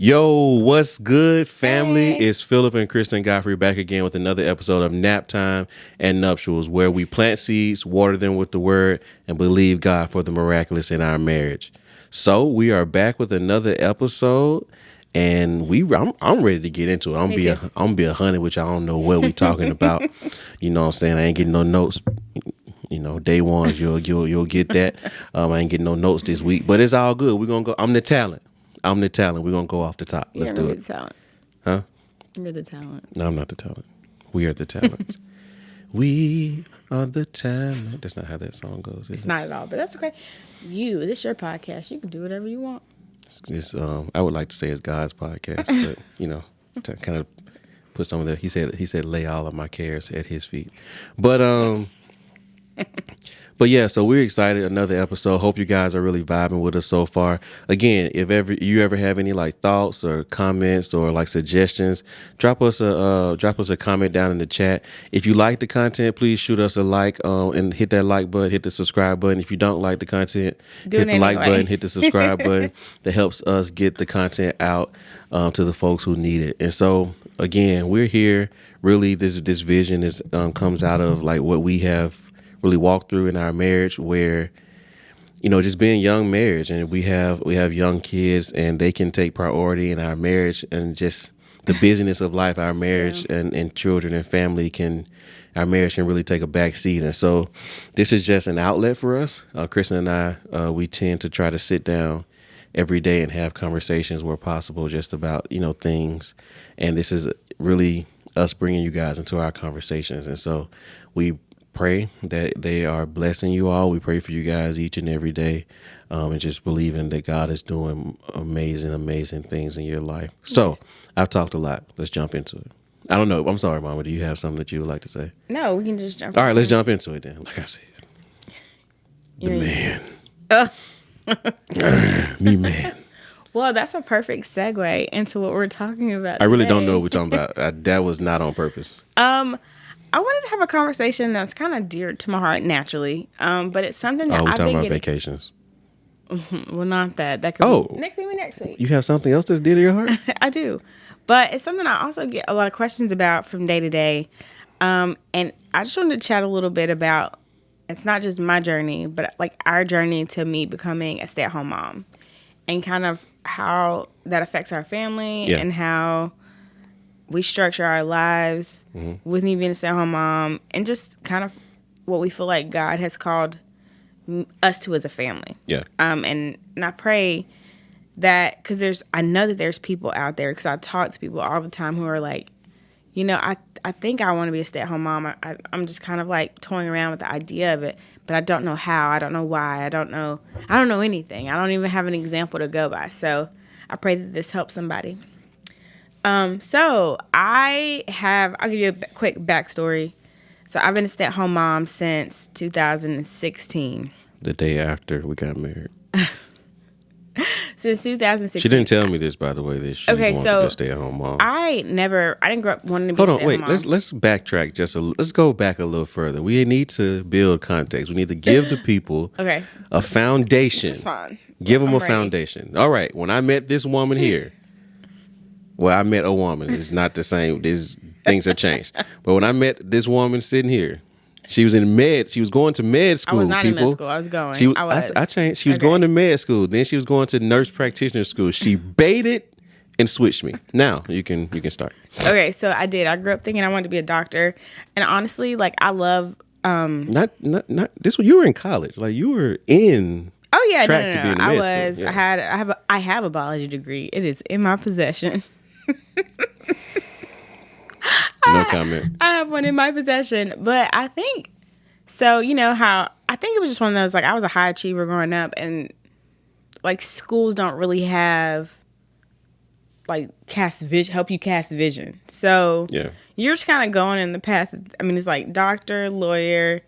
Yo, what's good, family? Hey. It's Phillip and Krystin Godfrey back again with another episode of Naptime and Nuptials, where we plant seeds, water them with the word, and believe God for the miraculous in our marriage. So we are back with another episode, and I'm ready to get into it. I'm gonna be 100, which I don't know what we talking about. You know what I'm saying? I ain't getting no notes. You know, day ones you'll get that. I ain't getting no notes this week, but it's all good. We're gonna go. I'm the talent. We're going to go off the top. Let's do it. You're the talent. Huh? You're the talent. No, I'm not the talent. We are the talent. We are the talent. That's not how that song goes, is It's it? not at all, but that's okay. This is your podcast. You can do whatever you want. It's, I would like to say it's God's podcast, but, you know, to kind of put some of the, he said, lay all of my cares at his feet. But yeah, so we're excited. Another episode. Hope you guys are really vibing with us so far. Again, if you ever have any like thoughts or comments or like suggestions, drop us a comment down in the chat. If you like the content, please shoot us a like and hit that like button, hit the subscribe button. If you don't like the content, hit the like button, hit the subscribe button. That helps us get the content out to the folks who need it. And so again, we're here. Really, this vision is comes out of like what we have really walked through in our marriage, where, you know, just being young marriage, and we have young kids, and they can take priority in our marriage, and just the busyness of life, our marriage and children and family our marriage can really take a back seat. And so this is just an outlet for us. Kristen and I, we tend to try to sit down every day and have conversations where possible, just about, you know, things. And this is really us bringing you guys into our conversations. And so we pray that they are blessing you all. We pray for you guys each and every day, and just believing that God is doing amazing things in your life. So I've talked a lot. Let's jump into it. I don't know. I'm sorry, Mama. Do you have something that you would like to say? No, we can just jump. All right, let's jump into it then. Like I said, me man. Well, that's a perfect segue into what we're talking about. I really today. don't know what we're talking about. That was not on purpose. I wanted to have a conversation that's kind of dear to my heart naturally, but it's something that we're I've talking been about getting. vacations. Well, not that. That could be next week. You have something else that's dear to your heart? I do, but it's something I also get a lot of questions about from day to day, and I just wanted to chat a little bit about. It's not just my journey, but like our journey to me becoming a stay-at-home mom, and kind of how that affects our family and how we structure our lives with me being a stay-at-home mom, and just kind of what we feel like God has called us to as a family. Yeah. And I pray that, because I know that there's people out there, because I talk to people all the time who are like, you know, I think I want to be a stay-at-home mom. I'm just kind of like toying around with the idea of it, but I don't know how. I don't know why. I don't know anything. I don't even have an example to go by. So I pray that this helps somebody. So I'll give you a quick backstory. So I've been a stay-at-home mom since 2016. The day after we got married. Since 2016. She didn't tell me this, by the way, that she wanted to be a stay-at-home mom. I didn't grow up wanting to be a stay-at-home mom. Hold on, wait. Let's backtrack let's go back a little further. We need to build context. We need to give the people a foundation. That's fine. Give them a foundation. All right. When I met this woman here, well, I met a woman. It's not the same. Things have changed. But when I met this woman sitting here, she was going to med school. I was not in med school. I was going. I changed. She was going to med school. Then she was going to nurse practitioner school. She baited and switched me. Now you can start. Okay, so I did. I grew up thinking I wanted to be a doctor, and honestly, like I love. Not this one. You were in college. Like you were in. Oh yeah, track no. To be in the med school. Yeah. I have a biology degree. It is in my possession. No comment. I have one in my possession, but I think so. You know how I think it was just one of those, like, I was a high achiever growing up, and like schools don't really have like help you cast vision. So you're just kind of going in the path. I mean, it's like doctor, lawyer,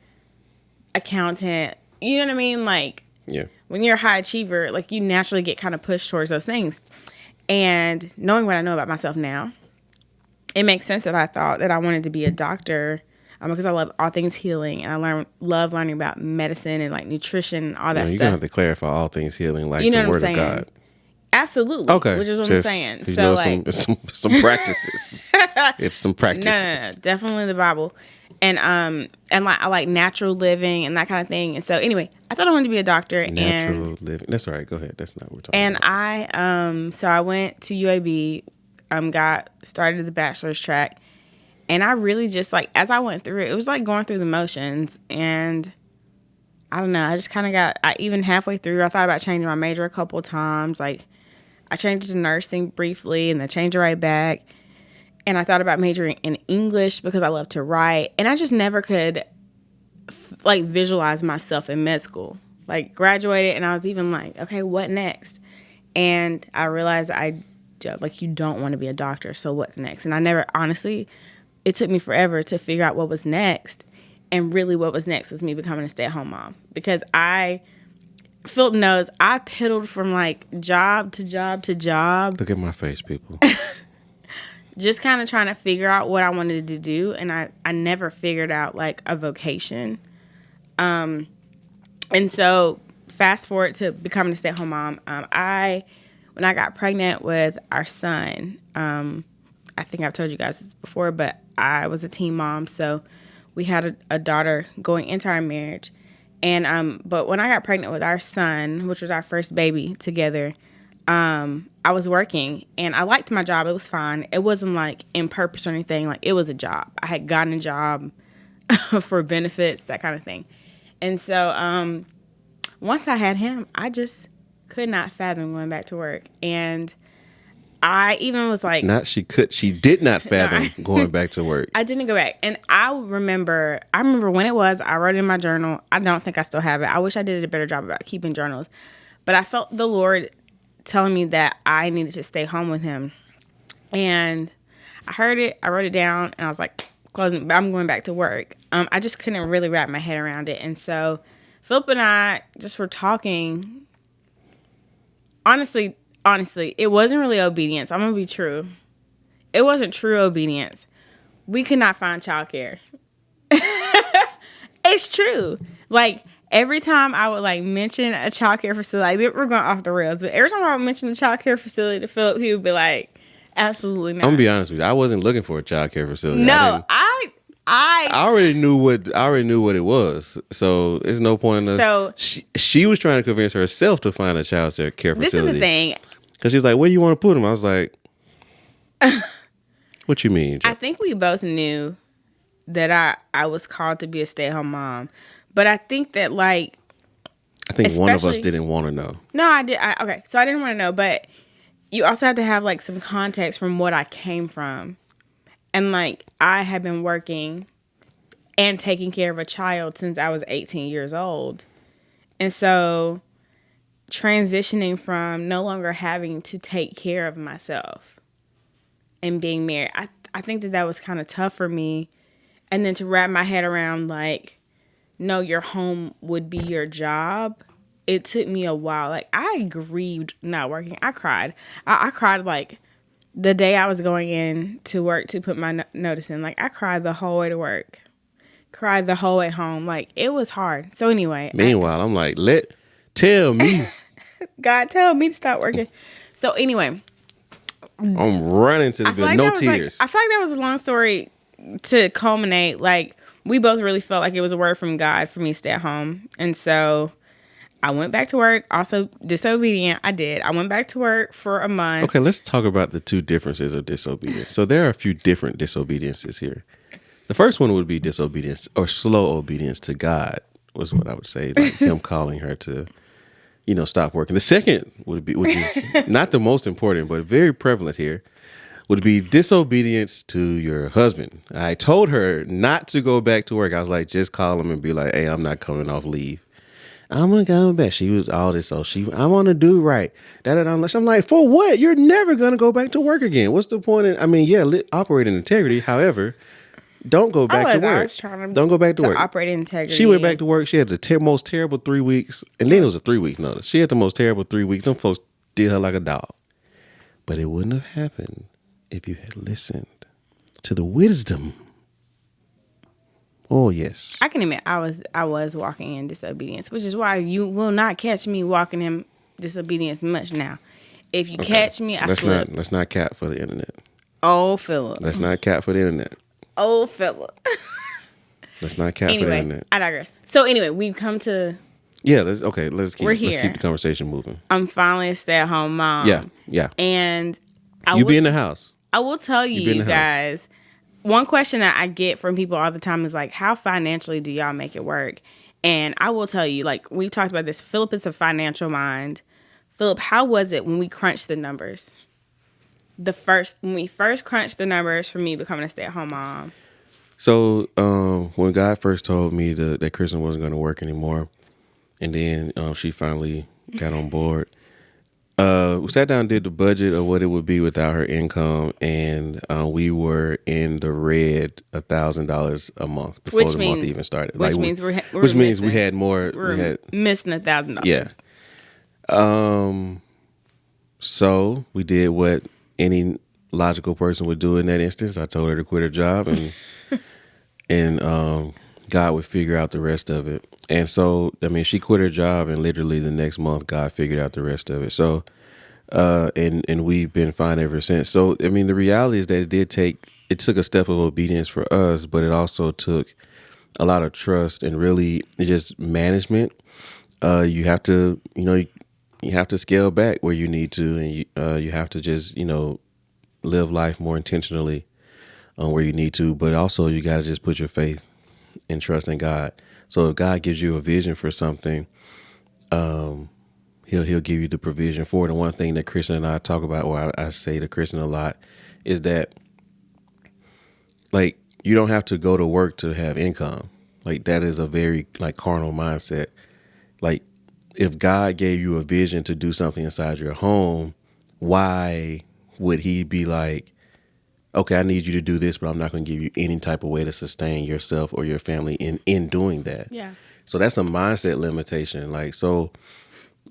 accountant. You know what I mean? Like when you're a high achiever, like you naturally get kind of pushed towards those things. And knowing what I know about myself now, it makes sense that I thought that I wanted to be a doctor, because I love all things healing, and I love learning about medicine and like nutrition and all that stuff. You're going to have to clarify all things healing, like you know the what word I'm saying? of God. Absolutely. Okay. Which is what I'm Just, saying. you So know, like some practices. It's some practices. no, definitely the Bible. And like I like natural living and that kind of thing. And so anyway, I thought I wanted to be a doctor. Natural living. That's all right. Go ahead. That's not what we're talking And about. so I went to UAB, got started the bachelor's track, and I really just like as I went through it, it was like going through the motions. And I don't know, I just kind of I even halfway through, I thought about changing my major a couple of times. Like I changed it to nursing briefly, and then changed it right back. And I thought about majoring in English because I love to write, and I just never could like visualize myself in med school. Like graduated, and I was even like, okay, what next? And I realized you don't want to be a doctor, so what's next? And I never, honestly, it took me forever to figure out what was next. And really what was next was me becoming a stay-at-home mom. Because Phillip knows, I piddled from like job to job to job. Look at my face, people. Just kind of trying to figure out what I wanted to do. And I never figured out like a vocation. And so fast forward to becoming a stay-at-home mom, when I got pregnant with our son, I think I've told you guys this before, but I was a teen mom, so we had a daughter going into our marriage. And but when I got pregnant with our son, which was our first baby together, I was working and I liked my job. It was fine. It wasn't like in purpose or anything. Like it was a job. I had gotten a job for benefits, that kind of thing. And so once I had him, I just could not fathom going back to work. And I even was like... She did not fathom going back to work. I didn't go back. And I remember when it was, I wrote it in my journal. I don't think I still have it. I wish I did a better job about keeping journals. But I felt the Lord telling me that I needed to stay home with him. And I heard it, I wrote it down, and I was like, I'm going back to work. I just couldn't really wrap my head around it. And so Phillip and I just were talking. Honestly, it wasn't really obedience. I'm going to be true. It wasn't true obedience. We could not find childcare. It's true. Like, every time I would, like, mention a childcare facility, like, we're going off the rails, but every time I would mention a childcare facility to Phillip, he would be like, absolutely not. I'm going to be honest with you. I wasn't looking for a childcare facility. No, I already knew what it was, so there's no point in us. So she was trying to convince herself to find a child care facility. This is the thing. Because she's like, where do you want to put him? I was like, what you mean? I think we both knew that I was called to be a stay-at-home mom. But I think that, like... I think one of us didn't want to know. No, I did. Okay, so I didn't want to know. But you also have to have, like, some context from what I came from. And, like, I have been working and taking care of a child since I was 18 years old. And so... transitioning from no longer having to take care of myself and being married, I think that was kind of tough for me. And then to wrap my head around, like, no, your home would be your job. It took me a while. Like, I grieved not working. I cried. I cried, like, the day I was going in to work to put my notice in. Like, I cried the whole way to work. Cried the whole way home. Like, it was hard. So anyway. Meanwhile, I'm like, tell me. God, tell me to stop working. So anyway. I'm running to the bed. No tears. I feel like that was a long story to culminate. Like, we both really felt like it was a word from God for me to stay at home. And so I went back to work. Also disobedient. I did. I went back to work for a month. Okay, let's talk about the two differences of disobedience. So there are a few different disobediences here. The first one would be disobedience or slow obedience to God was what I would say. Like him calling her to, stop working. The second would be, which is not the most important, but very prevalent here, would be disobedience to your husband. I told her not to go back to work. I was like, just call him and be like, hey, I'm not coming off leave. I'm going to go back. She was all this. So I want to do right. I'm like, for what? You're never going to go back to work again. What's the point? Operate in integrity. However, don't go back to work. I was trying don't go back to work. Operate in integrity. She went back to work. She had the most terrible 3 weeks. And then it was a 3 week notice. She had the most terrible 3 weeks. Them folks did her like a dog. But it wouldn't have happened if you had listened to the wisdom. Oh, yes. I can admit I was walking in disobedience, which is why you will not catch me walking in disobedience much now. If you catch me, I slip. Let's not cap for the internet. Oh, Phillip. Let's not cap for the internet. Oh, Phillip. Let's not cap for the internet. I digress. So anyway, we've come to. Yeah, let's keep the conversation moving. I'm finally a stay-at-home mom. Yeah. And you be in the house. I will tell you guys, one question that I get from people all the time is like, how financially do y'all make it work? And I will tell you, like, we've talked about this. Phillip is a financial mind. Phillip, how was it when we crunched the numbers? When we first crunched the numbers for me becoming a stay-at-home mom. So when God first told me that Krystin wasn't going to work anymore, and then she finally got on board, we sat down and did the budget of what it would be without her income, and we were in the red $1,000 a month before the month even started. Which means we had more. We had missing $1,000. Yeah. So we did what any logical person would do in that instance. I told her to quit her job, and God would figure out the rest of it. And so, I mean, she quit her job, and literally the next month, God figured out the rest of it. So, and we've been fine ever since. So, I mean, the reality is that it took a step of obedience for us, but it also took a lot of trust and really just management. You have to, you have to scale back where you need to, and you have to just, live life more intentionally where you need to, but also you got to just put your faith and trust in God. So if God gives you a vision for something, he'll give you the provision for it. And one thing that Krystin and I talk about, or I say to Krystin a lot, is that like you don't have to go to work to have income. Like that is a very like carnal mindset. Like if God gave you a vision to do something inside your home, why would he be like, okay, I need you to do this, but I'm not going to give you any type of way to sustain yourself or your family in doing that. Yeah. So that's a mindset limitation. Like, so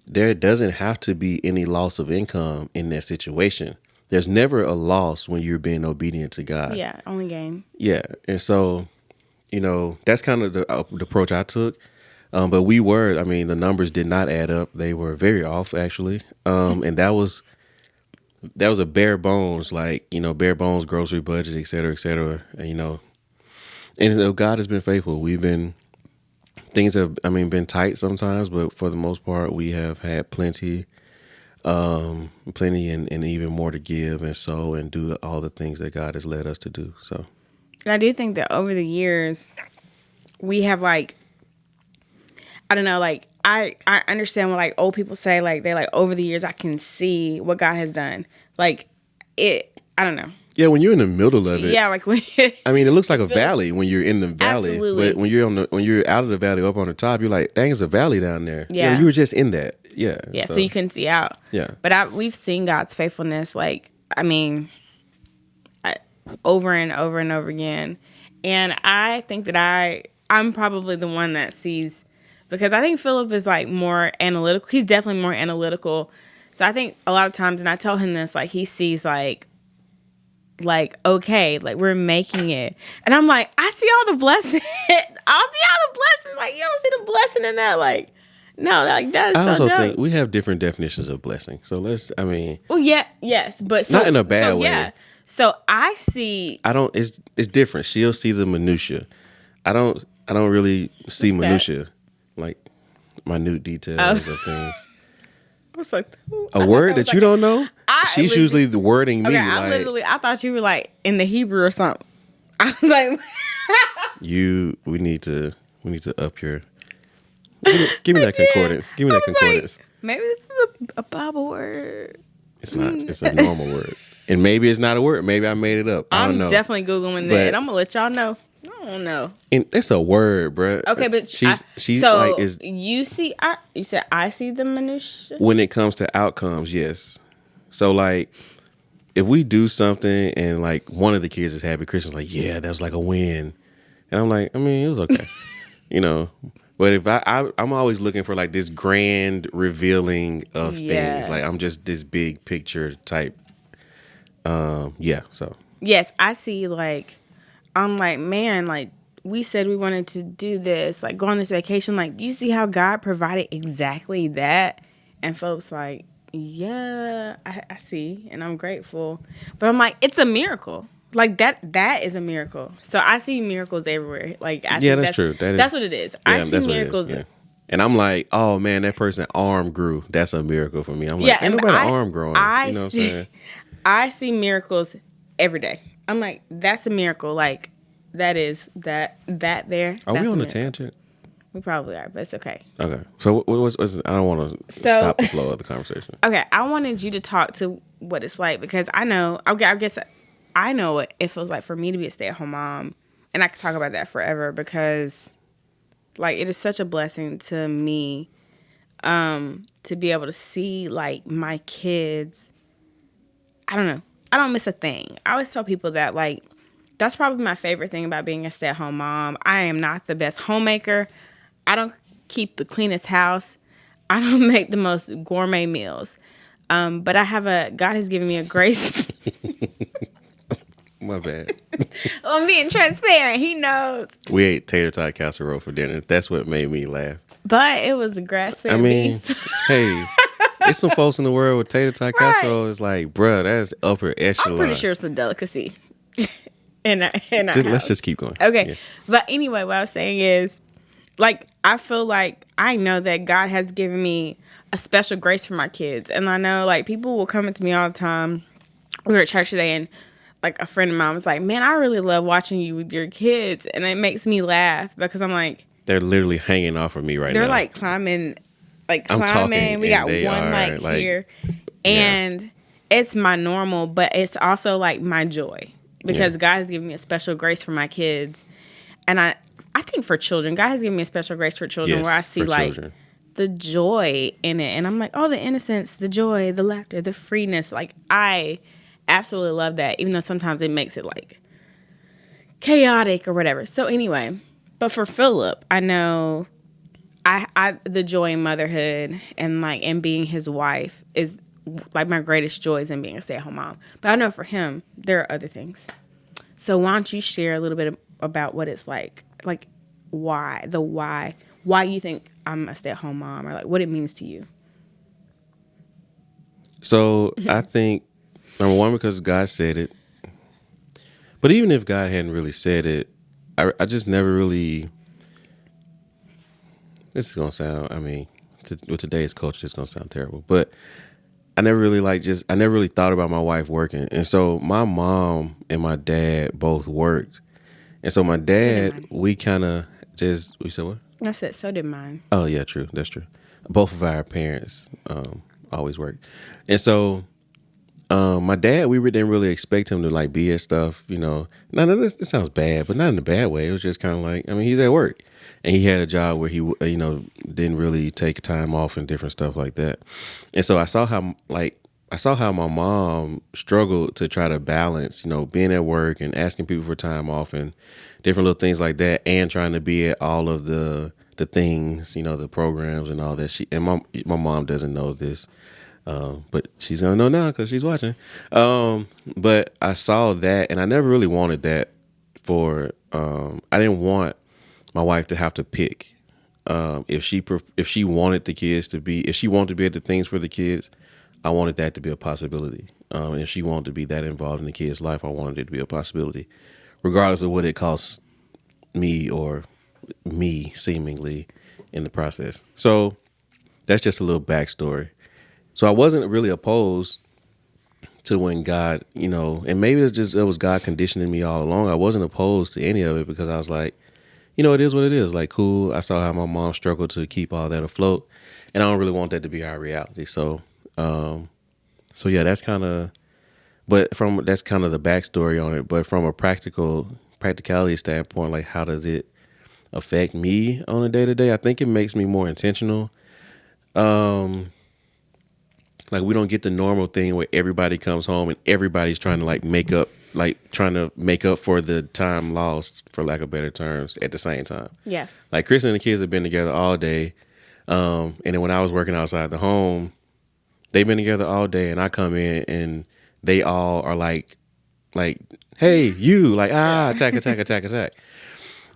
there doesn't have to be any loss of income in that situation. There's never a loss when you're being obedient to God. Yeah, only gain. Yeah. And so, that's kind of the approach I took. But the numbers did not add up. They were very off, actually. And that was a bare bones, bare bones grocery budget, et cetera, et cetera. And so God has been faithful. Things have been tight sometimes, but for the most part, we have had plenty and even more to give and sow and do all the things that God has led us to do. So, and I do think that over the years, we have I don't know, I understand what like old people say, like they're like over the years I can see what God has done. Like it, I don't know. Yeah, when you're in the middle of it. Yeah, like when it looks like a valley when you're in the valley. Absolutely. But when you're out of the valley up on the top, you're like, dang, it's a valley down there. Yeah. You were just in that. Yeah. Yeah, so you couldn't see out. Yeah. But we've seen God's faithfulness, over and over and over again. And I think that I'm probably the one that sees, because I think Phillip is like more analytical. He's definitely more analytical. So I think a lot of times, and I tell him this, like he sees like okay, like we're making it, and I'm like, I see all the blessings. I'll see all the blessings. Like you don't see the blessing in that. Like no, like that's so dope. I also think we have different definitions of blessing. So well, yeah, yes, but not in a bad way. Yeah. So I see. It's different. She'll see the minutia. I don't really see minutia, like minute details of things. I was like, a word that you don't know? She's usually the wording me. Okay, I thought you were like in the Hebrew or something. I was like, we need to up your. Give me that concordance. Give me that concordance. Like, maybe this is a Bible word. It's not. It's a normal word, and maybe it's not a word. Maybe I made it up. I don't know. I'm definitely googling that, and I'm gonna let y'all know. I don't know. And it's a word, bruh. Okay, but she's so like you see. You said I see the minutia when it comes to outcomes. Yes. So like, if we do something and like one of the kids is happy, Krystin's like, yeah, that was like a win, and I'm like, it was okay, But if I'm always looking for like this grand revealing of things. Like I'm just this big picture type. So yes, I see. Like I'm like, man, like we said we wanted to do this, like go on this vacation. Like, do you see how God provided exactly that? And folks like, yeah, I see, and I'm grateful. But I'm like, it's a miracle. Like that is a miracle. So I see miracles everywhere. Like I Yeah, think that's true. that's what it is. I Yeah, see that's what it is. miracles. Yeah. And I'm like, oh man, that person's arm grew. That's a miracle for me. I'm Yeah, like, ain't and nobody arm growing. I You know what I'm see saying? I see miracles every day. I'm like, that's a miracle. Like that is that there. Are That's we a on a miracle. tangent? We probably are, but it's okay. Okay. So what's I don't want to So stop the flow of the conversation. okay, I wanted you to talk to what it's like because I know. Okay, I guess I know what it feels like for me to be a stay-at-home mom, and I could talk about that forever because, like, it is such a blessing to me, to be able to see like my kids. I don't know. I don't miss a thing. I always tell people that like that's probably my favorite thing about being a stay-at-home mom. I am not the best homemaker. I don't keep the cleanest house. I don't make the most gourmet meals. But God has given me a grace. My bad. I'm being transparent. He knows. We ate tater tot casserole for dinner. That's what made me laugh. But it was a grass-fed I mean, beef. hey, it's some folks in the world with tater tot casserole. It's like, bruh, that's upper echelon. I'm pretty sure it's a delicacy in our Let's house. just keep going. Okay. Yeah. But anyway, what I was saying is, like, I feel like I know that God has given me a special grace for my kids. And I know, like, people will come up to me all the time. We were at church today, and, like, a friend of mine was like, man, I really love watching you with your kids. And it makes me laugh because I'm like, They're literally hanging off of me right now. they're, like, climbing. I'm talking, We got and one, they are, like, here. And it's my normal, but it's also, like, my joy. Because God has given me a special grace for my kids. And I think for children, God has given me a special grace for children Yes, where I see for like children. the joy in it. And I'm like, oh, the innocence, the joy, the laughter, the freeness. Like I absolutely love that, even though sometimes it makes it like chaotic or whatever. So anyway, but for Phillip, I know I the joy in motherhood and like and being his wife is like my greatest joys in being a stay-at-home mom. But I know for him, there are other things. So why don't you share a little bit about what it's like why you think I'm a stay-at-home mom, or like what it means to you. So I think, number one, because God said it. But even if God hadn't really said it, I just never really, this is going to sound, I mean, with today's culture, it's going to sound terrible. But I never really I never really thought about my wife working. And so my mom and my dad both worked. And so my dad, we kind of we said what? I said, so did mine. Oh, yeah, true. That's true. Both of our parents always worked. And so my dad, didn't really expect him to like be at stuff, you know. No, this sounds bad, but not in a bad way. It was just kind of like, I mean, he's at work. And he had a job where he, you know, didn't really take time off and different stuff like that. And so I saw how my mom struggled to try to balance, you know, being at work and asking people for time off and different little things like that, and trying to be at all of the things, you know, the programs and all that. My mom doesn't know this, but she's gonna know now because she's watching. But I saw that, and I never really wanted that for. I didn't want my wife to have to pick. If she wanted the kids to be, if she wanted to be at the things for the kids, I wanted that to be a possibility. And if she wanted to be that involved in the kid's life, I wanted it to be a possibility, regardless of what it costs me or me seemingly in the process. So that's just a little backstory. So I wasn't really opposed to when God, you know, and maybe it was God conditioning me all along. I wasn't opposed to any of it because I was like, you know, it is what it is. Like, cool. I saw how my mom struggled to keep all that afloat, and I don't really want that to be our reality. So yeah, that's kind of the backstory on it. But from a practicality standpoint, like how does it affect me on a day to day? I think it makes me more intentional. Like we don't get the normal thing where everybody comes home and everybody's trying to make up for the time lost, for lack of better terms, at the same time. Yeah. Like Krystin and the kids have been together all day. And then when I was working outside the home, they've been together all day, and I come in and they all are like, hey, you, like, attack.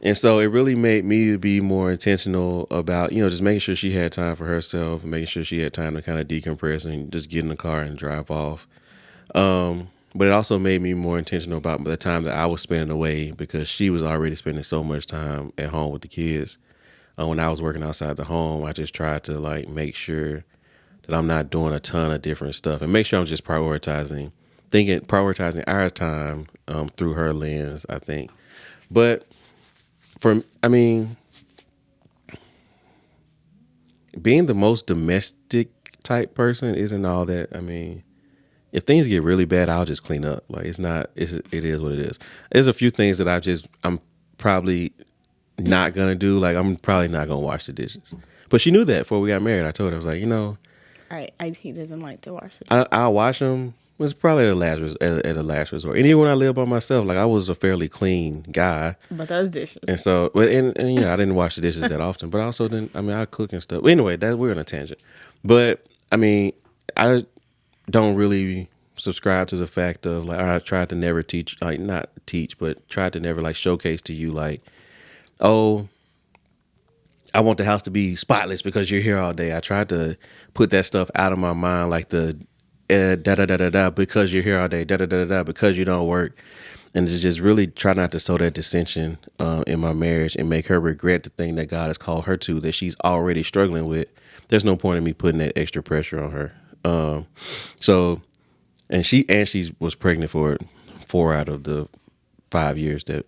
And so it really made me be more intentional about, just making sure she had time for herself, and making sure she had time to kind of decompress and just get in the car and drive off. But it also made me more intentional about the time that I was spending away, because she was already spending so much time at home with the kids. When I was working outside the home, I just tried to like make sure that I'm not doing a ton of different stuff, and make sure I'm just prioritizing our time through her lens, I think. But I mean, being the most domestic type person isn't all that. I mean, if things get really bad, I'll just clean up. Like, it is what it is. There's a few things that I'm probably not gonna do. Like, I'm probably not gonna wash the dishes. But she knew that before we got married. I told her, I was like, He doesn't like to wash the dishes. I'll wash them. It's probably at a last resort. And even when I lived by myself, like, I was a fairly clean guy. But those dishes. And so, and I didn't wash the dishes that often. But I also didn't. I mean, I cook and stuff. Anyway, we're on a tangent. But I mean, I don't really subscribe to the fact of like, I tried to never teach, like, not teach, but tried to never like showcase to you like, oh, I want the house to be spotless because you're here all day. I tried to put that stuff out of my mind, like the da da da da da because you're here all day, da da da da because you don't work, and to just really try not to sow that dissension in my marriage and make her regret the thing that God has called her to, that she's already struggling with. There's no point in me putting that extra pressure on her. So, and she was pregnant for 4 out of the 5 years that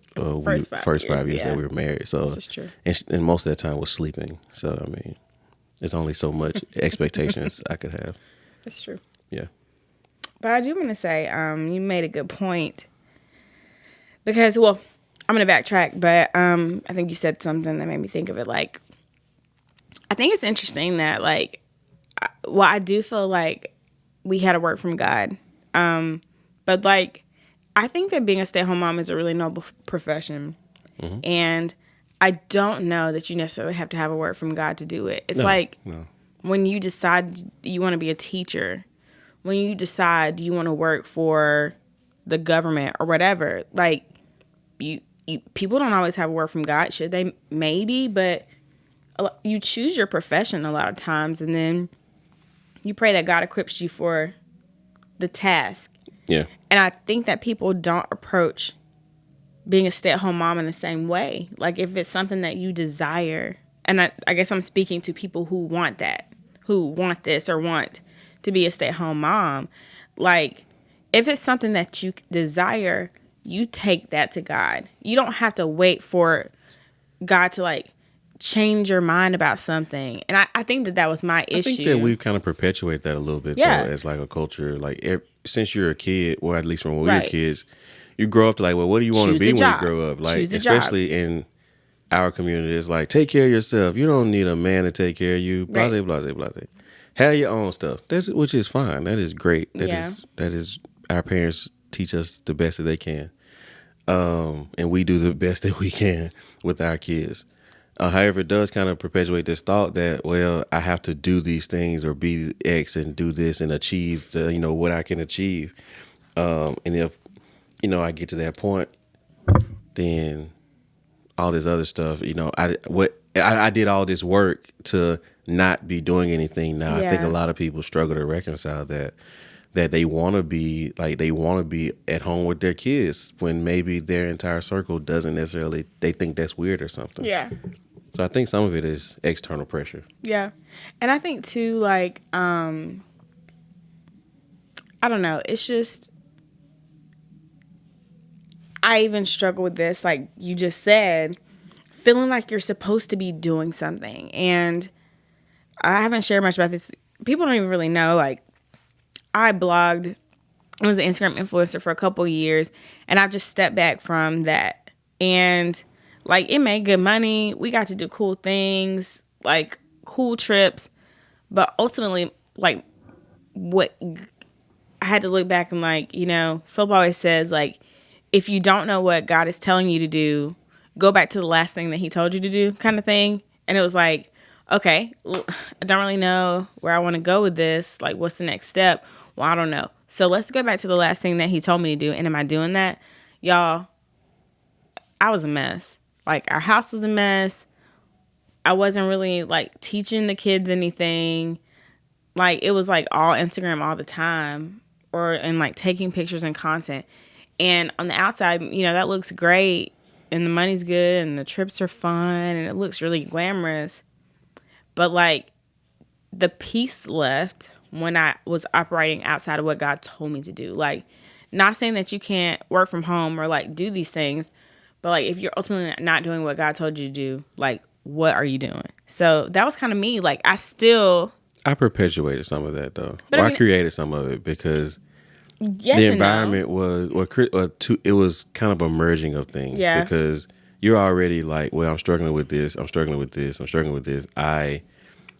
first 5 years that we were married. So this is true. And most of that time was sleeping. So I mean, there's only so much expectations I could have. That's true. Yeah. But I do want to say, you made a good point, because, well, I'm going to backtrack, but I think you said something that made me think of it. Like, I think it's interesting that, like, I do feel like we had a word from God. But, like, I think that being a stay-at-home mom is a really noble profession. Mm-hmm. And I don't know that you necessarily have to have a word from God to do it. It's when you decide you want to be a teacher, when you decide you want to work for the government or whatever, like, you people don't always have a word from God. Should they? Maybe, but you choose your profession a lot of times, and then you pray that God equips you for the task. Yeah. And I think that people don't approach being a stay-at-home mom in the same way. Like, if it's something that you desire, and I guess I'm speaking to people who want that, who want this or want to be a stay-at-home mom. Like, if it's something that you desire, you take that to God. You don't have to wait for God to, like, change your mind about something. And I think that was my issue. I think that we've kind of perpetuate that a little bit, though, as like a culture. Like, since you're a kid, or at least when we were kids, you grow up to like, well, what do you want to be when you grow up? Like, especially in our community, it's like, take care of yourself. You don't need a man to take care of you. Blase, blase, blase. Have your own stuff. Which is fine. That is great. That is our parents teach us the best that they can. And we do the best that we can with our kids. However, it does kind of perpetuate this thought that, well, I have to do these things or be X and do this and achieve what I can achieve. And if, I get to that point, then all this other stuff, I did all this work to not be doing anything now. I think a lot of people struggle to reconcile that they want to be at home with their kids when maybe their entire circle doesn't necessarily, they think that's weird or something. Yeah. So I think some of it is external pressure. Yeah. And I think too, like, I don't know. It's just, I even struggle with this, like you just said, feeling like you're supposed to be doing something. And I haven't shared much about this. People don't even really know, like, I blogged, I was an Instagram influencer for a couple of years, and I've just stepped back from that. And, like, it made good money. We got to do cool things, like, cool trips. But ultimately, like, what I had to look back and, like, Phillip always says, like, if you don't know what God is telling you to do, go back to the last thing that he told you to do, kind of thing. And it was like, okay, I don't really know where I want to go with this. Like, what's the next step? Well, I don't know. So let's go back to the last thing that he told me to do. And am I doing that? Y'all, I was a mess. Like, our house was a mess. I wasn't really, like, teaching the kids anything. Like, it was, like, all Instagram all the time. And, like, taking pictures and content. And on the outside, you know, that looks great. And the money's good. And the trips are fun. And it looks really glamorous. But, like, the peace left when I was operating outside of what God told me to do. Like, not saying that you can't work from home or, like, do these things. But, like, if you're ultimately not doing what God told you to do, like, what are you doing? So that was kind of me. Like, I perpetuated some of that, though. But I created some of it because yes, the environment was, it was kind of a merging of things. Yeah. Because you're already like, well, I'm struggling with this. I'm struggling with this. I'm struggling with this. I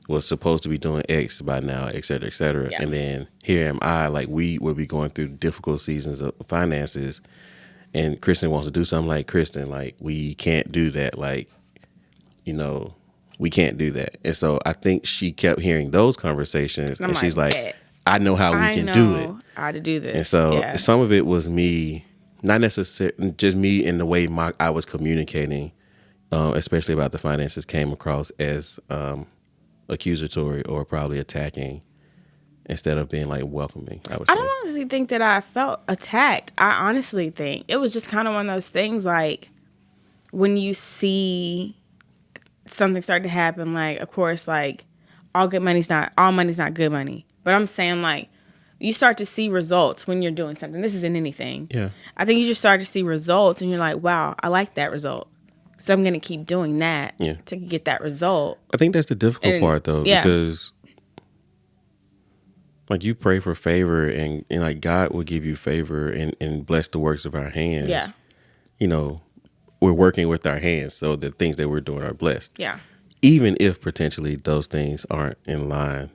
was supposed to be doing X by now, et cetera, et cetera. Yeah. And then here am I, like, we will be going through difficult seasons of finances. And Krystin wants to do something like Krystin. Like, we can't do that. Like, you know, we can't do that. And so I think she kept hearing those conversations. And she's like, I know how we can do it. How to do this. And so some of it was me, not necessarily just me in the way I was communicating, especially about the finances, came across as accusatory or probably attacking instead of being like welcoming. I don't honestly think that I felt attacked. I honestly think it was just kind of one of those things, like, when you see something start to happen, like, of course, like, all money's not good money. But I'm saying, like, you start to see results when you're doing something. This isn't anything. Yeah. I think you just start to see results and you're like, wow, I like that result. So I'm going to keep doing that to get that result. I think that's the difficult part, though, because, like, you pray for favor and like, God will give you favor and bless the works of our hands. Yeah. You know, we're working with our hands, so the things that we're doing are blessed. Yeah. Even if potentially those things aren't in line.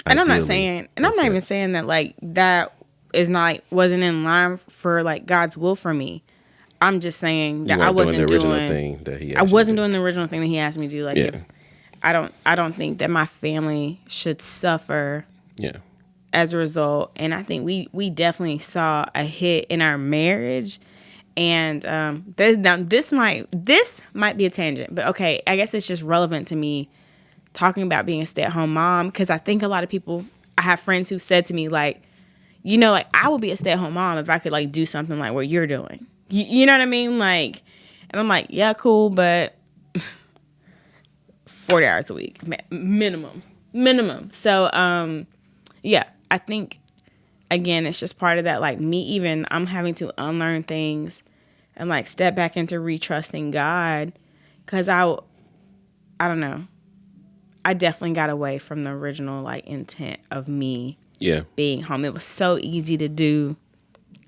And I'm not saying, and I'm not even saying that, like, that wasn't in line for, like, God's will for me. I'm just saying that I wasn't doing the original thing that He asked me to do. I wasn't doing the original thing that He asked me to do. Like, if I don't think that my family should suffer. Yeah. As a result, and I think we definitely saw a hit in our marriage. And now this might be a tangent, but okay, I guess it's just relevant to me talking about being a stay-at-home mom, because I think a lot of people, I have friends who said to me, like, you know, like, I would be a stay-at-home mom if I could, like, do something like what you're doing. You know what I mean? Like, and I'm like, yeah, cool, but 40 hours a week minimum. So yeah, I think, again, it's just part of that, like, I'm having to unlearn things and, like, step back into retrusting God, because I don't know, I definitely got away from the original, like, intent of me being home. It was so easy to do,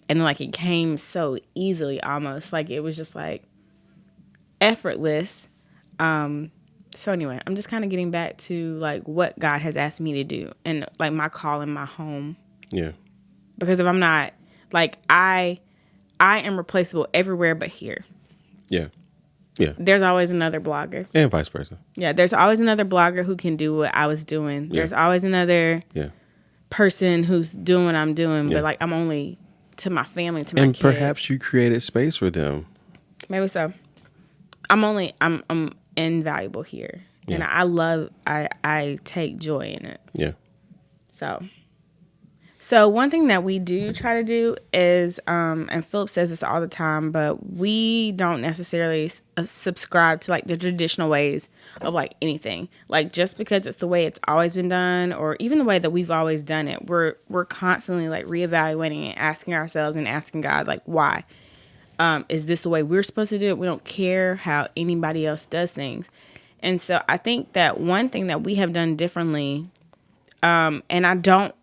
and, like, it came so easily, almost like it was just, like, effortless. So anyway, I'm just kind of getting back to, like, what God has asked me to do and, like, my call in my home. Yeah. Because if I'm not, like, I am replaceable everywhere but here. Yeah. Yeah. There's always another blogger. And vice versa. Yeah, there's always another blogger who can do what I was doing. There's always another person who's doing what I'm doing, but, like, I'm only to my family, to my kids. And perhaps you created space for them. Maybe so. I'm invaluable here. And I take joy in it. Yeah. So one thing that we do try to do is, and Phillip says this all the time, but we don't necessarily subscribe to, like, the traditional ways of, like, anything. Like, just because it's the way it's always been done, or even the way that we've always done it, we're constantly, like, reevaluating and asking ourselves and asking God, like, why? Is this the way we're supposed to do it? We don't care how anybody else does things. And so I think that one thing that we have done differently, and I don't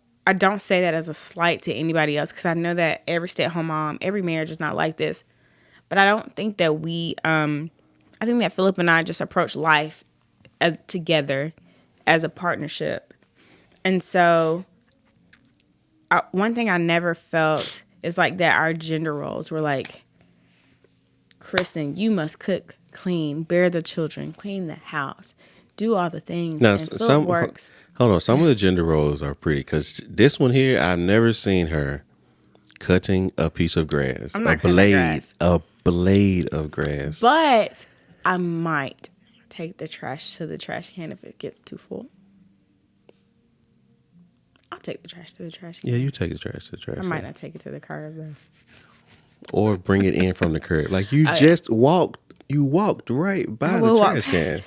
say that as a slight to anybody else, because I know that every stay-at-home mom, every marriage is not like this. But I don't think that I think that Phillip and I just approach life together as a partnership. And so one thing I never felt is, like, that our gender roles were like, Krystin, you must cook, clean, bear the children, clean the house, do all the things. Now, and Phillip works. Hold on, some of the gender roles are pretty, because this one here, I've never seen her cutting a piece of grass, a blade of grass. But I might take the trash to the trash can if it gets too full. I'll take the trash to the trash can. Yeah, you take the trash to the trash I can. might not take it to the curb though. Or bring it in from the curb. Like you just walked. You walked right by the trash can.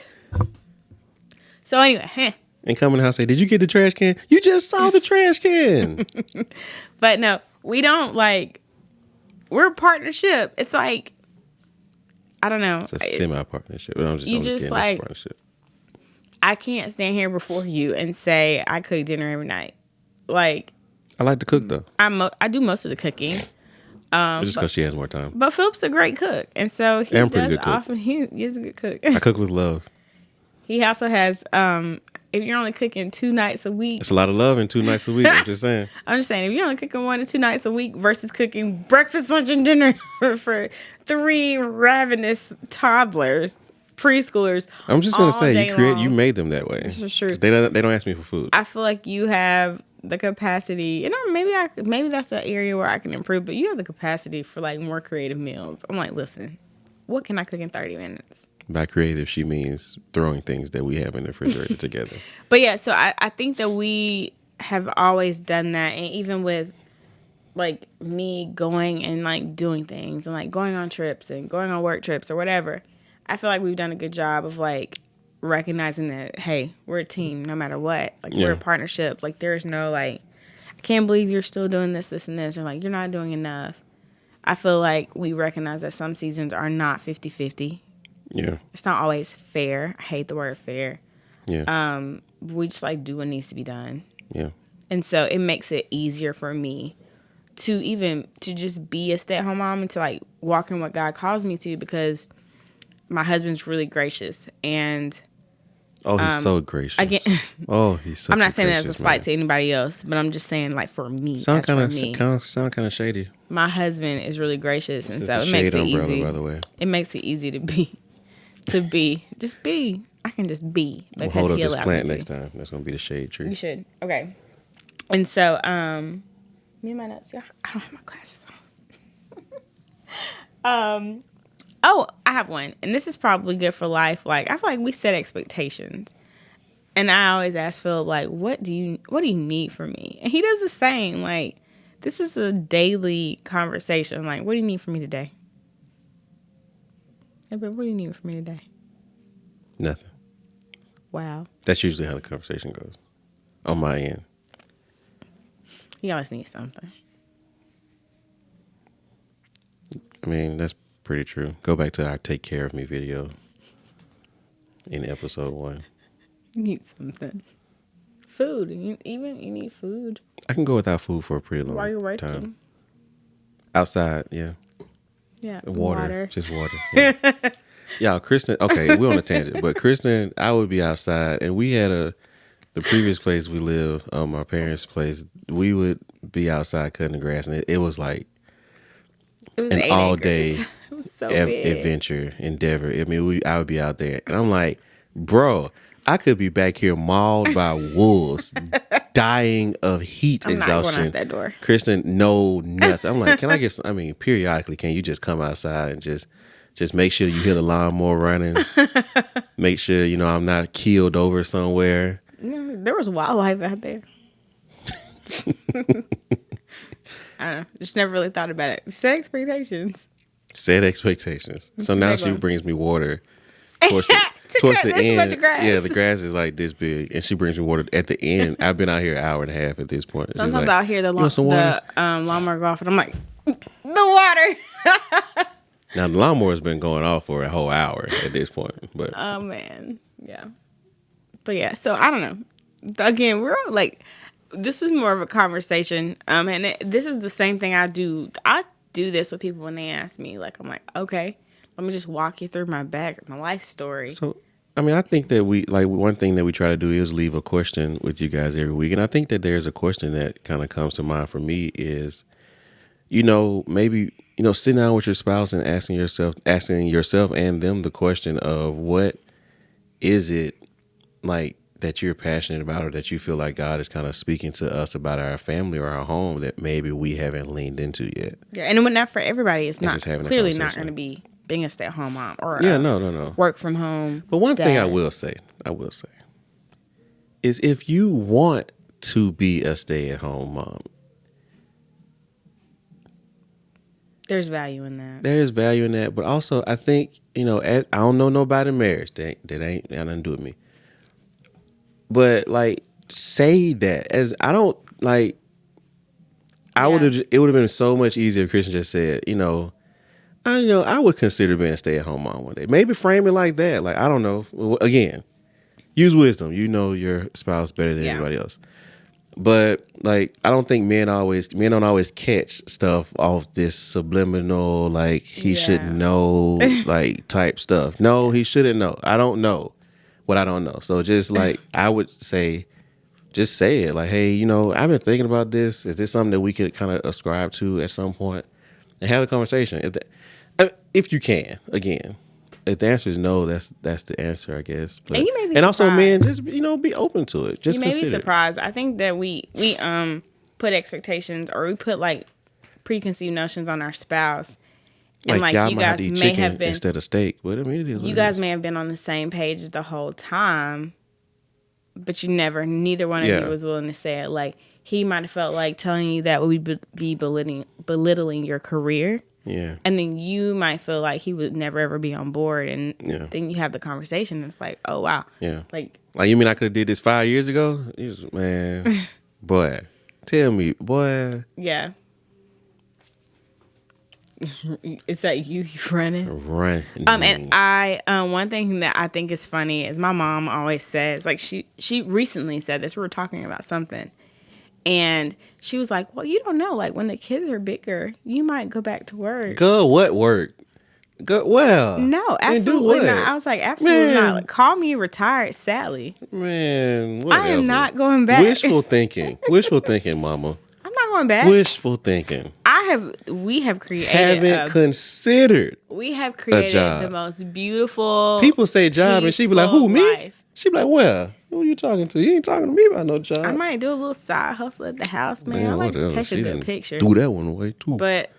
So anyway, and come in the house and say, "Did you get the trash can?" You just saw the trash can. But no, we don't like. We're a partnership. It's like, I don't know. It's a semi-partnership. I'm just like, partnership. I can't stand here before you and say I cook dinner every night. Like, I like to cook though. I do most of the cooking. Just because she has more time. But Philip's a great cook, and so he does often. He's a good cook. I cook with love. He also has. If you're only cooking 2 nights a week, it's a lot of love in 2 nights a week. I'm just saying. If you're only cooking 1 to 2 nights a week versus cooking breakfast, lunch, and dinner for 3 ravenous toddlers, preschoolers. I'm just gonna say you made them that way. This is true. They don't ask me for food. I feel like you have the capacity, and maybe that's the area where I can improve. But you have the capacity for like more creative meals. I'm like, listen, what can I cook in 30 minutes? By creative, she means throwing things that we have in the refrigerator together. But yeah, so I think that we have always done that. And even with like me going and like doing things and like going on trips and going on work trips or whatever, I feel like we've done a good job of like recognizing that, hey, we're a team no matter what. Like we're a partnership. Like there's no like, I can't believe you're still doing this, this, and this. Or like, you're not doing enough. I feel like we recognize that some seasons are not 50-50. Yeah. It's not always fair. I hate the word fair. Yeah. We just like do what needs to be done. Yeah. And so it makes it easier for me to just be a stay-at-home mom and to like walk in what God calls me to, because my husband's really gracious and he's so gracious. He's so. I'm not saying that as a spite to anybody else, but I'm just saying like for me. Sound kind of shady. My husband is really gracious, and so it makes it easy. By the way, it makes it easy to be. Just be. I can just be because we'll hold he up allows this plant me next time. That's gonna be the shade tree. You should. Okay. And so, me and my notes. Yeah, I don't have my glasses on. I have one, and this is probably good for life. Like I feel like we set expectations, and I always ask Philip, like, what do you need from me? And he does the same. Like, this is a daily conversation. Like, what do you need from me today? Hey, but what do you need from me today? Nothing. Wow. That's usually how the conversation goes on my end. He always needs something. I mean, that's pretty true. Go back to our Take Care of Me video in episode 1. You need something. Food. You need food. I can go without food for a pretty long time. While you're working. Outside, yeah. Yeah. Water. Just water. Yeah. Y'all, Krystin, okay, we're on a tangent, but Krystin, I would be outside, and we had the previous place we lived, our parents' place, we would be outside cutting the grass, and it was like an all-day it was so big. adventure, endeavor. I mean, I would be out there, and I'm like, bro, I could be back here mauled by wolves, dying of heat exhaustion. I'm not going out that door. Krystin, no, nothing. I'm like, can I get some? I mean, periodically, can you just come outside and just make sure you hear the lawnmower running? Make sure, I'm not keeled over somewhere. There was wildlife out there. I don't know. Just never really thought about it. Set expectations. So now she brings me water towards the end. Much grass. Yeah, the grass is like this big, and she brings me water at the end. I've been out here an hour and a half at this point. Sometimes I'll hear the lawnmower go off, and I'm like, the water. Now the lawnmower's been going off for a whole hour at this point. But oh man, yeah. But yeah, so I don't know. Again, we're like, this is more of a conversation. And this is the same thing I do. I do this with people when they ask me. Like, I'm like, okay, let me just walk you through my life story. So, I mean, I think that one thing that we try to do is leave a question with you guys every week. And I think that there's a question that kind of comes to mind for me is, maybe, sitting down with your spouse and asking yourself and them the question of what is it like that you're passionate about, or that you feel like God is kind of speaking to us about our family or our home that maybe we haven't leaned into yet. Yeah, and not for everybody. It's not clearly not going to be being a stay-at-home mom or no. work from home. But one thing I dad. will say, is if you want to be a stay-at-home mom, there's value in that. there is value in that. But also, I think, I don't know nobody in marriage. That ain't got nothing to do with me. But, like, say that. As I don't, like, it would have been so much easier if Krystin just said, I would consider being a stay-at-home mom one day. Maybe frame it like that. Like, I don't know. Again, use wisdom. You know your spouse better than everybody else. But, like, I don't think men don't always catch stuff off this subliminal, like, he should know, like, type stuff. No, he shouldn't know. I don't know what I don't know. So just, like, I would say, just say it. Like, hey, I've been thinking about this. Is this something that we could kind of ascribe to at some point? And have a conversation. If you can, again. If the answer is no, that's the answer, I guess. But, and you may be and surprised. also, men, just be open to it. Just you may be consider surprised. I think that we put expectations or we put like preconceived notions on our spouse, and like y'all you might have to guys eat may chicken have been instead of steak. But I mean, it is. You guys may have been on the same page the whole time, but neither one of you was willing to say it. Like he might have felt like telling you that would be belittling your career. Yeah. And then you might feel like he would never ever be on board, and then you have the conversation. And it's like, oh wow, like you mean I could have did this 5 years ago? Man, boy, tell me, boy. Yeah. Is that you running? And I one thing that I think is funny is my mom always says, like she recently said this. We were talking about something. And she was like, well, you don't know. Like, when the kids are bigger, you might go back to work. Go what work? Go, well. No, absolutely not. I was like, absolutely not. Like, call me retired Sally. Man, whatever. I am not going back. Wishful thinking. Wishful thinking, mama. I'm not going back. Wishful thinking. We have created. Considered. We have created the most beautiful. People say job and she be like, who, me? Life. She be like, well. Who you talking to? You ain't talking to me about no job. I might do a little side hustle at the house, man. I like to take a good picture. Do that one away too. But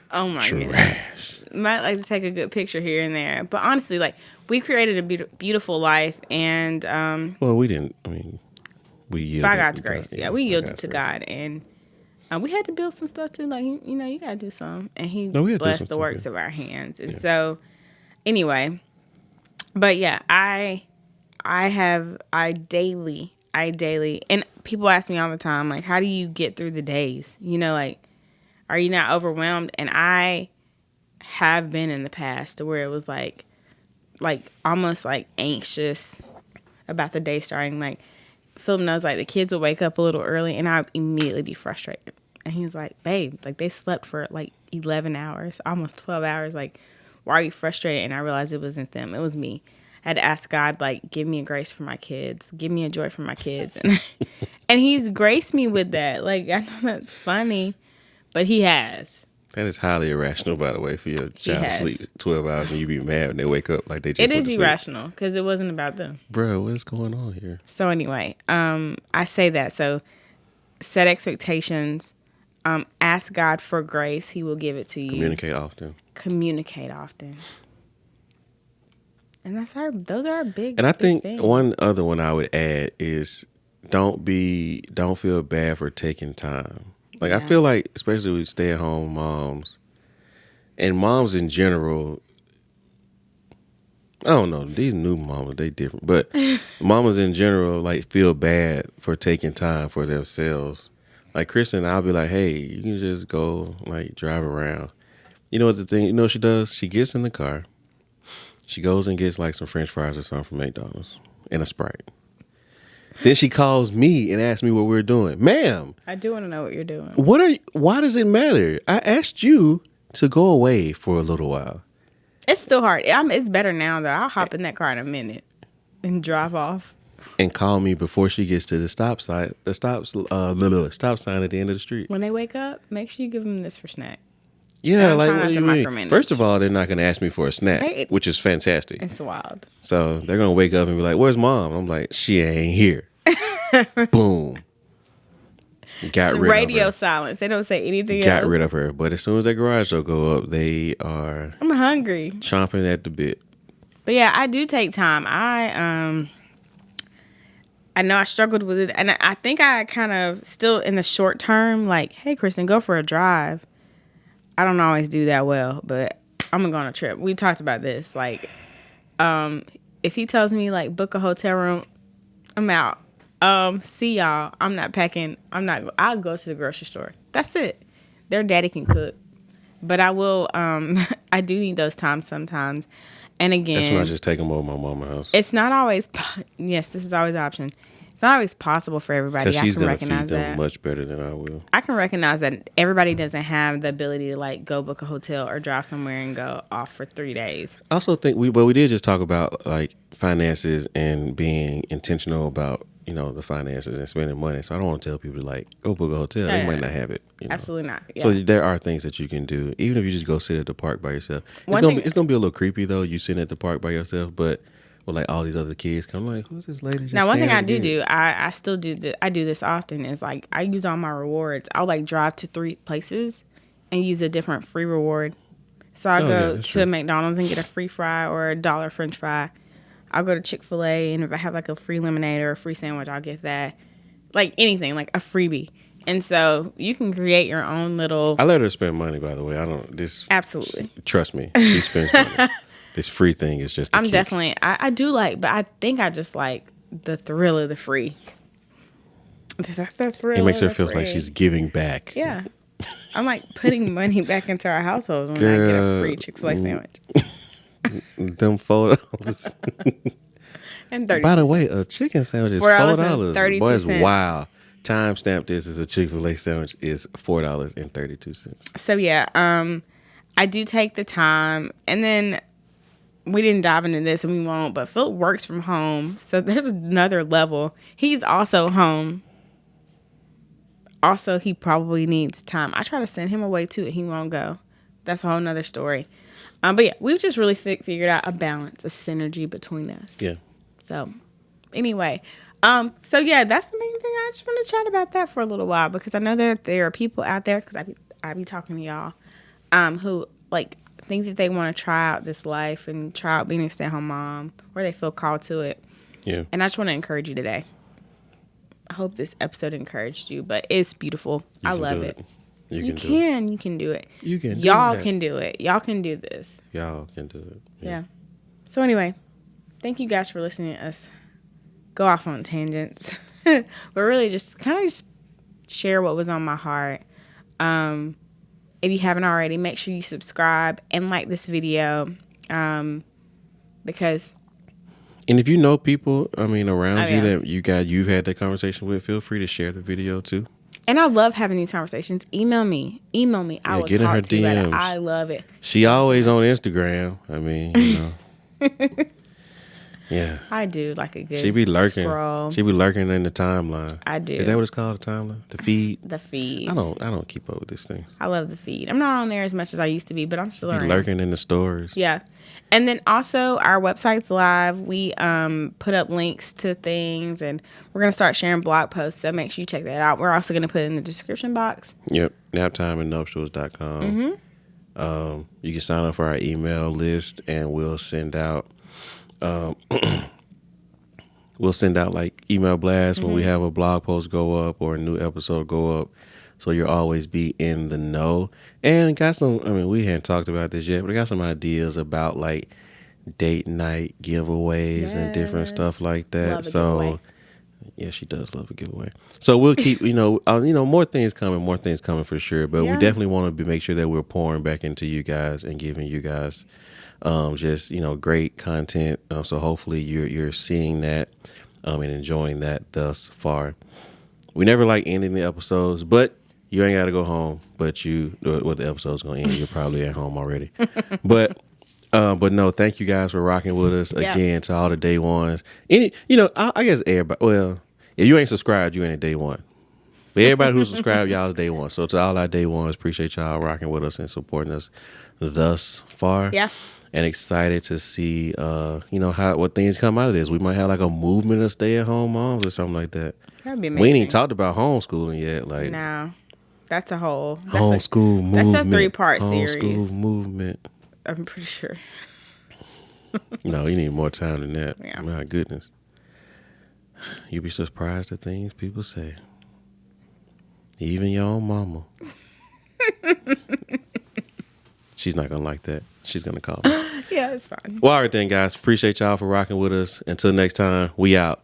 oh my Trash. God. Might like to take a good picture here and there. But honestly, like we created a beautiful life, and well, we didn't. I mean, we yielded by God's grace. Yeah, we yielded to God, and we had to build some stuff too. Like you gotta do some, and He blessed the works of our hands. And so, anyway. But yeah, I daily, and people ask me all the time, like, how do you get through the days? Like, are you not overwhelmed? And I have been in the past to where it was like almost like anxious about the day starting. Like, Phillip knows, like, the kids will wake up a little early and I'd immediately be frustrated. And he's like, babe, like, they slept for like 11 hours, almost 12 hours. Like, why are you frustrated? And I realized it wasn't them. It was me. I had to ask God, like, give me a grace for my kids. Give me a joy for my kids. And He's graced me with that. Like, I know that's funny, but He has. That is highly irrational, by the way, for your child to sleep 12 hours and you be mad when they wake up like they just It is irrational because it wasn't about them. Bro, what's going on here? So anyway, I say that. So set expectations. Ask God for grace. He will give it to you. Communicate often. And those are our big. And I think things. one other one I would add is don't feel bad for taking time. Like I feel like, especially with stay-at-home moms and moms in general, I don't know, these new mamas, they different, but mamas in general like feel bad for taking time for themselves. Like Krystin, I'll be like, hey, you can just go like drive around. You know what the thing, she does? She gets in the car. She goes and gets like some French fries or something from McDonald's and a Sprite. Then she calls me and asks me what we're doing. Ma'am. I do want to know what you're doing. Why does it matter? I asked you to go away for a little while. It's still hard. It's better now though. I'll hop in that car in a minute and drive off. And call me before she gets to the stop sign at the end of the street. When they wake up, make sure you give them this for snack. Yeah, like what do you mean? First of all, they're not going to ask me for a snack, which is fantastic. It's wild. So they're going to wake up and be like, "Where's mom?" I'm like, "She ain't here." Boom. Got rid radio of her. silence. They don't say anything Got else. rid of her. But as soon as that garage door go up, they are I'm hungry. chomping at the bit. But yeah, I do take time. I know I struggled with it, and I think I kind of still in the short term, like, hey, Kristen, go for a drive. I don't always do that well, but I'm gonna go on a trip. We talked about this. Like, if he tells me like book a hotel room, I'm out. See y'all. I'm not packing. I'll go to the grocery store. That's it. Their daddy can cook, but I will. I do need those times sometimes. And again, that's when I just take them over my mama's house. It's not always. Yes, this is always an option. It's not always possible for everybody. Because she's I can gonna feed recognize them that. much better than I will. I can recognize that everybody doesn't have the ability to like go book a hotel or drive somewhere and go off for 3 days. I also think we did just talk about like finances and being intentional about the finances and spending money. So I don't want to tell people to like go book a hotel. They might not have it. Absolutely not. Yeah. So there are things that you can do, even if you just go sit at the park by yourself. It's gonna be a little creepy though. You sitting at the park by yourself, but with like all these other kids come like, who's this lady? Just now, one thing I standing do, again? I still do this. I do this often. Is like I use all my rewards. I'll like drive to 3 places and use a different free reward. So I go to true. McDonald's and get a free fry or a $1 French fry. I'll go to Chick-fil-A, and if I have like a free lemonade or a free sandwich, I'll get that. Like anything, like a freebie. And so you can create your own little. I let her spend money, by the way. I don't. This Absolutely. Trust me, she spends money. This free thing is just. I'm definitely. I do like, but I think I just like the thrill of the free. That's the thrill. It makes her of the feel free. like she's giving back. Yeah. I'm like putting money back into our household when I get a free Chick-fil-A sandwich. Them $4. And 30 By the way, a chicken sandwich is $4. $4.32. Boy, it's wow. Timestamp this as a Chick-fil-A sandwich is $4.32. So yeah, I do take the time, and then we didn't dive into this and we won't, but Phillip works from home, so there's another level. He's also home. Also, he probably needs time. I try to send him away too, and he won't go. That's a whole nother story. But yeah, we've just really figured out a balance, a synergy between us. Yeah. So anyway, so yeah, that's the main thing. I just want to chat about that for a little while, because I know that there are people out there, because I be talking to y'all, who like think that they want to try out this life and try out being a stay-at-home mom, or they feel called to it. Yeah. And I just want to encourage you today. I hope this episode encouraged you, but it's beautiful. I love it. You can do it. You can. Y'all can do it. Y'all can do this. Y'all can do it. Yeah. So anyway, thank you guys for listening to us go off on tangents, but really just kind of just share what was on my heart. If you haven't already, make sure you subscribe and like this video, because. And if you know people, around you yeah. that you've had that conversation with, feel free to share the video too. And I love having these conversations. Email me. I will get in talk her to you about it. DMs. I love it. She always on Instagram. Yeah. I do like a good She be lurking. scroll. She be lurking in the timeline. I do. Is that what it's called? The timeline? The feed? The feed. I don't keep up with these things. I love the feed. I'm not on there as much as I used to be, but I'm still Be around. lurking in the stories. Yeah. And then also our website's live. We put up links to things, and we're going to start sharing blog posts, so make sure you check that out. We're also going to put it in the description box. Yep. Naptime and Nuptials.com. You can sign up for our email list, and we'll send out like email blasts when we have a blog post go up or a new episode go up, so you'll always be in the know. And got some, we hadn't talked about this yet, but I got some ideas about like date night giveaways and different stuff like that. Love a So giveaway. yeah, she does love a giveaway. So we'll keep, more things coming for sure. But we definitely want to make sure that we're pouring back into you guys and giving you guys just great content. So hopefully you're seeing that and enjoying that thus far. We never like ending the episodes, but you ain't got to go home. But the episode's gonna end. You're probably at home already. But no, thank you guys for rocking with us again. To all the day ones. I guess everybody. Well, if you ain't subscribed, you ain't a day one. But everybody who's subscribed, y'all's day one. So to all our day ones, appreciate y'all rocking with us and supporting us thus far. Yeah. And excited to see, what things come out of this. We might have like a movement of stay-at-home moms or something like that. That'd be amazing. We ain't even talked about homeschooling yet. Like, No, that's a whole homeschool movement. That's a 3-part series. Homeschool movement. I'm pretty sure. No, you need more time than that. Yeah. My goodness. You'd be surprised at things people say. Even your own mama. She's not going to like that. She's going to call me. Yeah, it's fine. Well, all right then, guys. Appreciate y'all for rocking with us. Until next time, we out.